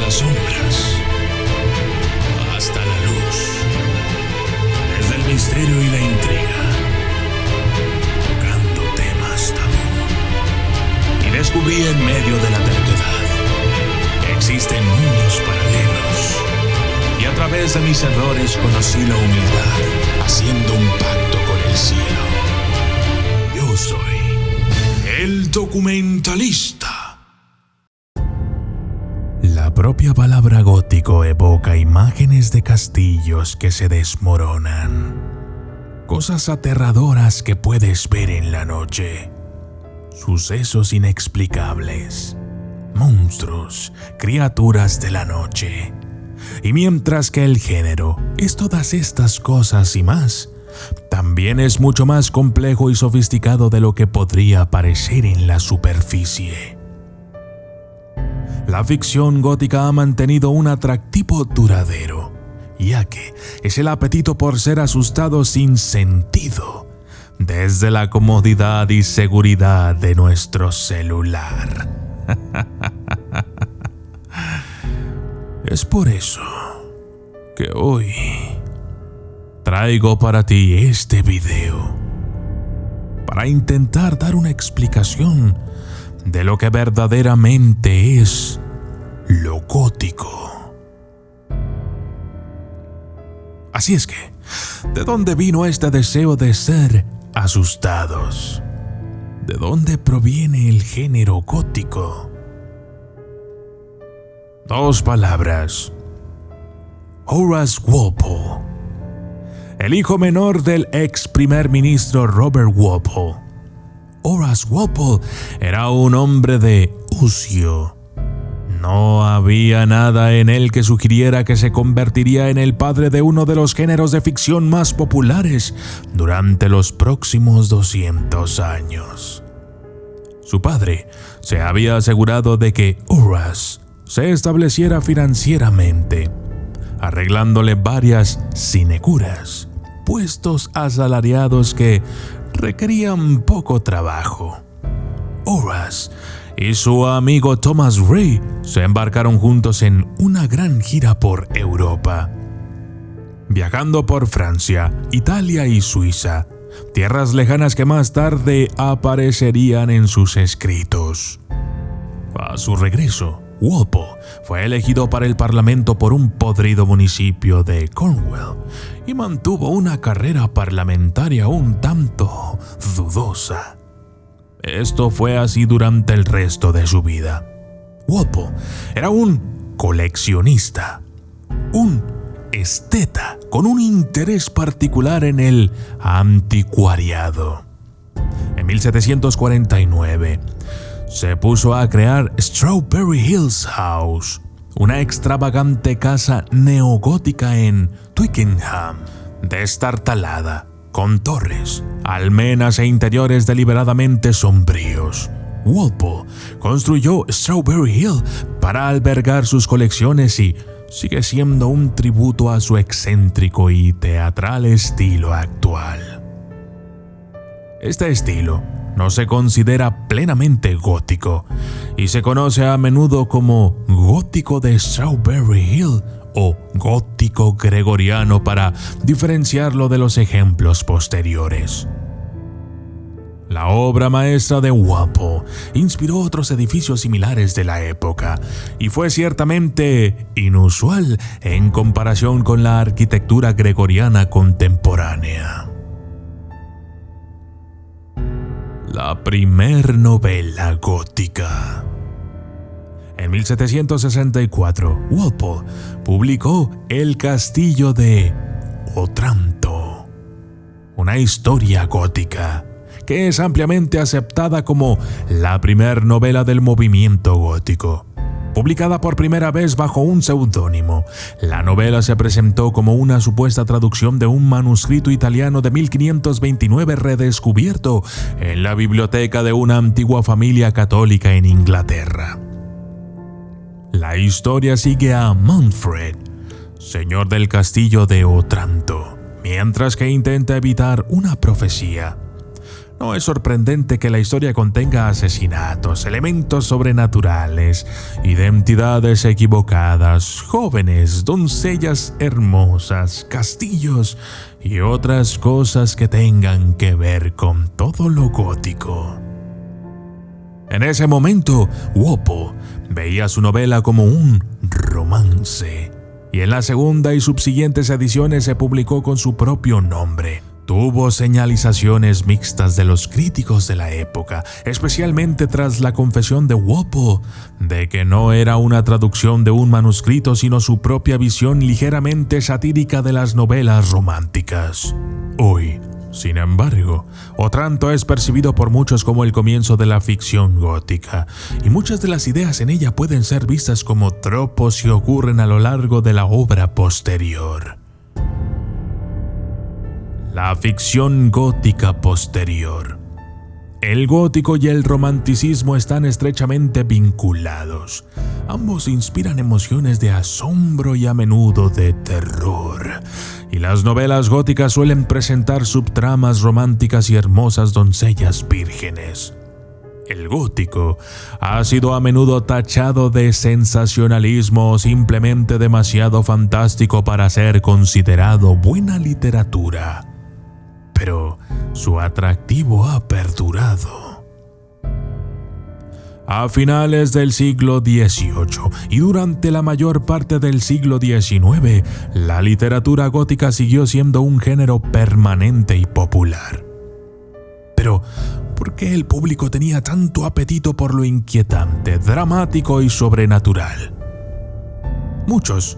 las sombras hasta la luz, desde el misterio y la intriga, tocando temas tabú. Y descubrí en medio de la terquedad que existen mundos paralelos, y a través de mis errores conocí la humildad, haciendo un pacto con el cielo. Yo soy el documentalista. La propia palabra gótico evoca imágenes de castillos que se desmoronan, cosas aterradoras que puedes ver en la noche, sucesos inexplicables, monstruos, criaturas de la noche. Y mientras que el género es todas estas cosas y más, también es mucho más complejo y sofisticado de lo que podría parecer en la superficie. La ficción gótica ha mantenido un atractivo duradero, ya que es el apetito por ser asustado sin sentido, desde la comodidad y seguridad de nuestro celular. Es por eso que hoy traigo para ti este video, para intentar dar una explicación de lo que verdaderamente es lo gótico. Así es que, ¿de dónde vino este deseo de ser asustados? ¿De dónde proviene el género gótico? Dos palabras: Horace Walpole, el hijo menor del ex primer ministro Robert Walpole. Horace Walpole era un hombre de ocio. No había nada en él que sugiriera que se convertiría en el padre de uno de los géneros de ficción más populares durante los próximos 200 años. Su padre se había asegurado de que Horace se estableciera financieramente, arreglándole varias sinecuras, puestos asalariados que requerían poco trabajo. Horace y su amigo Thomas Ray se embarcaron juntos en una gran gira por Europa, viajando por Francia, Italia y Suiza, tierras lejanas que más tarde aparecerían en sus escritos. A su regreso, Walpole fue elegido para el parlamento por un podrido municipio de Cornwall y mantuvo una carrera parlamentaria un tanto dudosa. Esto fue así durante el resto de su vida. Walpole era un coleccionista, un esteta con un interés particular en el anticuariado. En 1749, se puso a crear Strawberry Hills House, una extravagante casa neogótica en Twickenham, destartalada, con torres, almenas e interiores deliberadamente sombríos. Walpole construyó Strawberry Hill para albergar sus colecciones y sigue siendo un tributo a su excéntrico y teatral estilo actual. Este estilo no se considera plenamente gótico y se conoce a menudo como gótico de Strawberry Hill o gótico gregoriano para diferenciarlo de los ejemplos posteriores. La obra maestra de Walpole inspiró otros edificios similares de la época y fue ciertamente inusual en comparación con la arquitectura gregoriana contemporánea. La primer novela gótica. En 1764, Walpole publicó El castillo de Otranto, una historia gótica que es ampliamente aceptada como la primer novela del movimiento gótico. Publicada por primera vez bajo un seudónimo, la novela se presentó como una supuesta traducción de un manuscrito italiano de 1529 redescubierto en la biblioteca de una antigua familia católica en Inglaterra. La historia sigue a Manfred, señor del castillo de Otranto, mientras que intenta evitar una profecía. No es sorprendente que la historia contenga asesinatos, elementos sobrenaturales, identidades equivocadas, jóvenes, doncellas hermosas, castillos y otras cosas que tengan que ver con todo lo gótico. En ese momento, Walpole veía su novela como un romance, y en la segunda y subsiguientes ediciones se publicó con su propio nombre. Tuvo señalizaciones mixtas de los críticos de la época, especialmente tras la confesión de Walpole de que no era una traducción de un manuscrito, sino su propia visión ligeramente satírica de las novelas románticas. Hoy, sin embargo, Otranto es percibido por muchos como el comienzo de la ficción gótica, y muchas de las ideas en ella pueden ser vistas como tropos que ocurren a lo largo de la obra posterior. La ficción gótica posterior. El gótico y el romanticismo están estrechamente vinculados. Ambos inspiran emociones de asombro y a menudo de terror. Y las novelas góticas suelen presentar subtramas románticas y hermosas doncellas vírgenes. El gótico ha sido a menudo tachado de sensacionalismo o simplemente demasiado fantástico para ser considerado buena literatura. Pero su atractivo ha perdurado. A finales del siglo XVIII y durante la mayor parte del siglo XIX, la literatura gótica siguió siendo un género permanente y popular. Pero, ¿por qué el público tenía tanto apetito por lo inquietante, dramático y sobrenatural? Muchos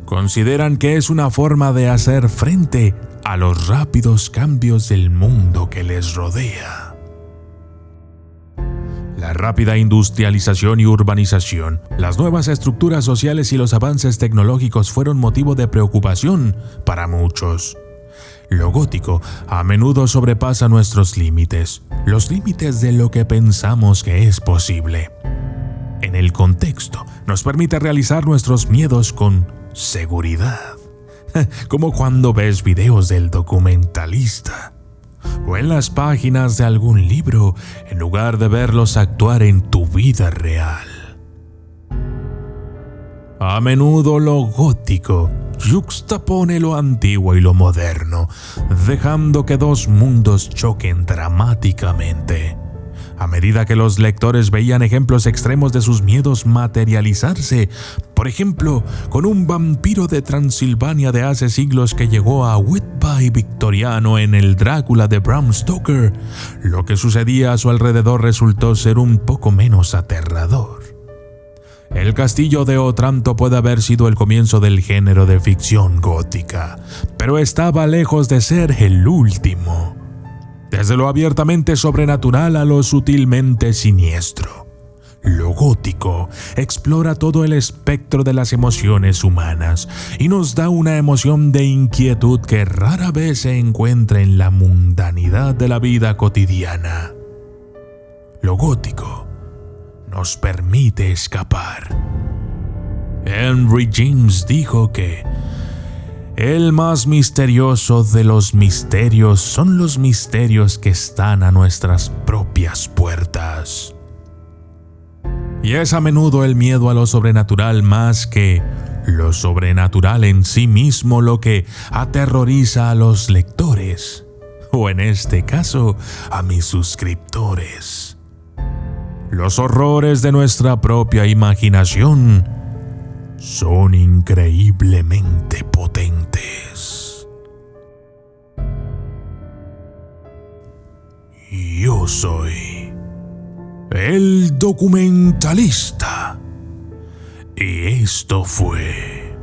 consideran que es una forma de hacer frente a los rápidos cambios del mundo que les rodea. La rápida industrialización y urbanización, las nuevas estructuras sociales y los avances tecnológicos fueron motivo de preocupación para muchos. Lo gótico a menudo sobrepasa nuestros límites, los límites de lo que pensamos que es posible. En el contexto, nos permite realizar nuestros miedos con seguridad. Como cuando ves videos del documentalista o en las páginas de algún libro, en lugar de verlos actuar en tu vida real. A menudo lo gótico yuxtapone lo antiguo y lo moderno, dejando que dos mundos choquen dramáticamente. A medida que los lectores veían ejemplos extremos de sus miedos materializarse, por ejemplo, con un vampiro de Transilvania de hace siglos que llegó a Whitby victoriano en el Drácula de Bram Stoker, lo que sucedía a su alrededor resultó ser un poco menos aterrador. El castillo de Otranto puede haber sido el comienzo del género de ficción gótica, pero estaba lejos de ser el último. Desde lo abiertamente sobrenatural a lo sutilmente siniestro, lo gótico explora todo el espectro de las emociones humanas y nos da una emoción de inquietud que rara vez se encuentra en la mundanidad de la vida cotidiana. Lo gótico nos permite escapar. Henry James dijo que el más misterioso de los misterios son los misterios que están a nuestras propias puertas. Y es a menudo el miedo a lo sobrenatural más que lo sobrenatural en sí mismo lo que aterroriza a los lectores, o en este caso, a mis suscriptores. Los horrores de nuestra propia imaginación son increíblemente potentes. Yo soy el documentalista y esto fue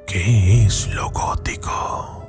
¿Qué es lo gótico?